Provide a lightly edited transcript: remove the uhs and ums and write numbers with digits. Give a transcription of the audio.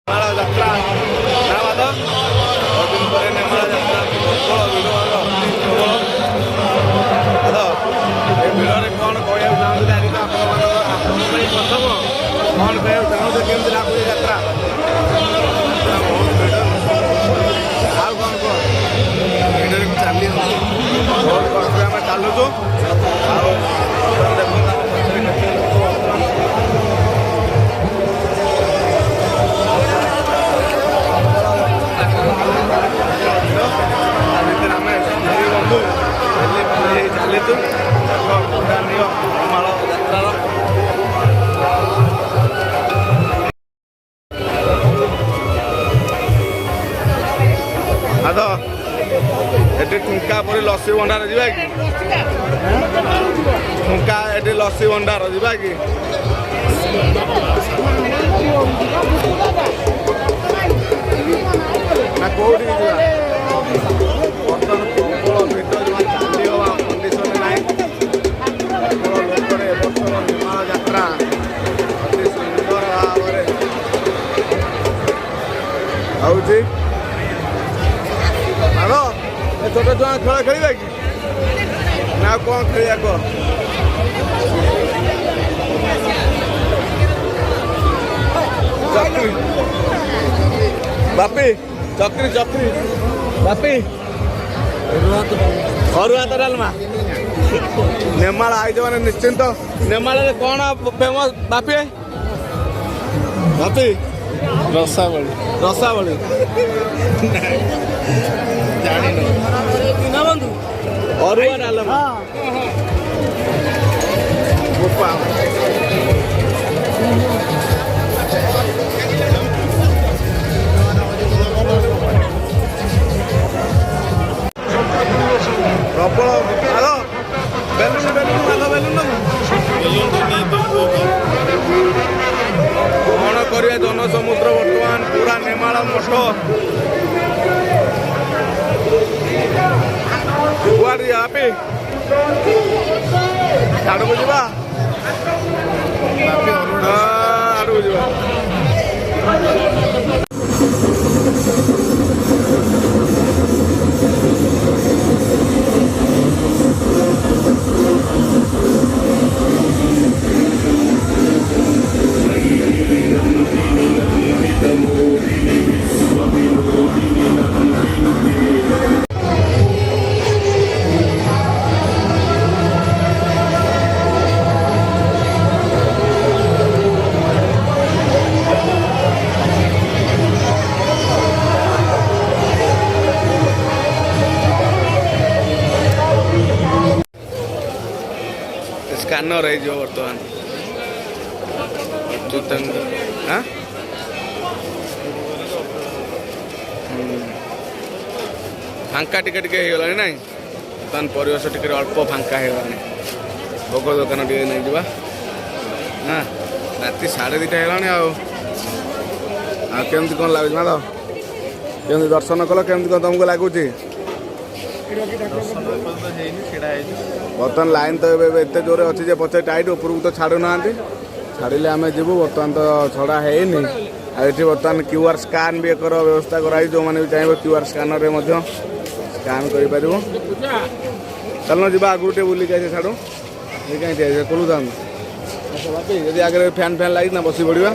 ନେମାଳ ଯାତ୍ରା ନା ମାଧ ବହୁତ ଦିନ ପରେ ନେମାଳ ଯାତ୍ରା ପ୍ରବଳ ଭିଡ଼ ମାଧ ଏ ଭିଡ଼ରେ କ'ଣ କହିବାକୁ ଚାହୁଁଥିଲେ ଆଜି ତ ଆପଣଙ୍କ ପାଇଁ ପ୍ରଥମ କ'ଣ କହିବାକୁ ଚାହୁଁଥିଲେ କେମିତି ଲାଗୁଛି ଯାତ୍ରା ବହୁତ ଭିଡ଼ ଆଉ କ'ଣ କୁହ ଭିଡ଼ରେ ଚାଲି ବହୁତ କଷ୍ଟରେ ଆମେ ଚାଲୁଛୁ ଆଉ ଦେଖନ୍ତୁ ଆମ ପଛରେ କେତେ ଚାଲିଛୁ ନେମାଳ ଯାତ୍ରାର ଆଦ ଏଠି ଠୁଙ୍କା ପରି ଲସି ଭଣ୍ଡାର ଯିବା କି ଠୁଙ୍କା ଏଠି ଲସି ଭଣ୍ଡାର ଯିବା କି ନା କୋଉଠିକି ଯିବା ବର୍ତ୍ତମାନ ପ୍ରବଳ ଭିଡ଼ ଚାଲି ହବା କଣ୍ଡିସନ ନାହିଁ ପ୍ରବଳ ଲୋକରେ ଏ ବର୍ଷର ନେମାଳ ଯାତ୍ରା ଅତି ସୁନ୍ଦର ଭାବରେ ହେଉଛି ମାଧ ଏ ଛୋଟ ଛୁଆ ଖେଳ ଖେଳିବା କି ନା ଆଉ କ'ଣ ଖେଳିବା କହ ଚକ୍ରି ବାପି ଚକ୍ରି ଚକ୍ରି ବାପି ଅରୁଆ ଭାତ ଡାଲମା ନେମାଳ ଆଇଛ ମାନେ ନିଶ୍ଚିନ୍ତ ନେମାଳରେ କ'ଣ ଫେମସ୍ ବାପି ବାପି ରସାବଳି ରସାବଳି ଜାଣିନ ଅରୁଆ ଡାଲମା ପ୍ରବଳ ଆଲ ବେଲୁନ ବେଲୁନ ଆଲ ବେଲୁନ କ'ଣ କରିବା ଜନସମୁଦ୍ର ବର୍ତ୍ତମାନ ପୁରା ନେମାଳ ମଠ କୁଆଡ଼େ ଯିବା ଆଡ଼କୁ ଯିବା ଆଡ଼କୁ ଯିବା ସ୍କାନର ହେଇଯିବ ବର୍ତ୍ତମାନ ଫାଙ୍କା ଟିକେ ଟିକେ ହେଇଗଲାଣି ନାଇଁ ବର୍ତ୍ତମାନ ପରିବେଶ ଟିକେ ଅଳ୍ପ ଫାଙ୍କା ହେଇଗଲାଣି ଭୋଗ ଦୋକାନ ଟିକେ ନେଇଯିବା ନା ରାତି 2:30 ହେଇଗଲାଣି ଆଉ କେମିତି କ'ଣ ଲାଗୁଛି ମାଧ କେମିତି ଦର୍ଶନ କଲ କେମିତି କ'ଣ ତମକୁ ଲାଗୁଛି ବର୍ତ୍ତମାନ ଲାଇନ୍ ତ ଏବେ ଏତେ ଜୋରେ ଅଛି ଯେ ପଛେ ଟାଇଟ୍ ଉପରକୁ ତ ଛାଡ଼ୁନାହାନ୍ତି ଛାଡ଼ିଲେ ଆମେ ଯିବୁ ବର୍ତ୍ତମାନ ତ ଛଡ଼ା ହେଇନି ଆଉ ଏଠି ବର୍ତ୍ତମାନ QR ସ୍କାନ୍ ବି ଏକର ବ୍ୟବସ୍ଥା କରାଯାଇଛି ଯେଉଁମାନେ ବି ଚାହିଁବେ QR ସ୍କାନରରେ ମଧ୍ୟ ସ୍କାନ୍ କରିପାରିବ ଚାଲୁନ ଯିବା ଆଗରୁ ଟିକେ ବୁଲିକି ଆସିବେ ଛାଡ଼ୁ କାହିଁକି ଖୋଲୁଥାନ୍ତୁ ଯଦି ଆଗରେ ଫ୍ୟାନ୍ ଲାଗିଛି ନା ବସି ପଡ଼ିବା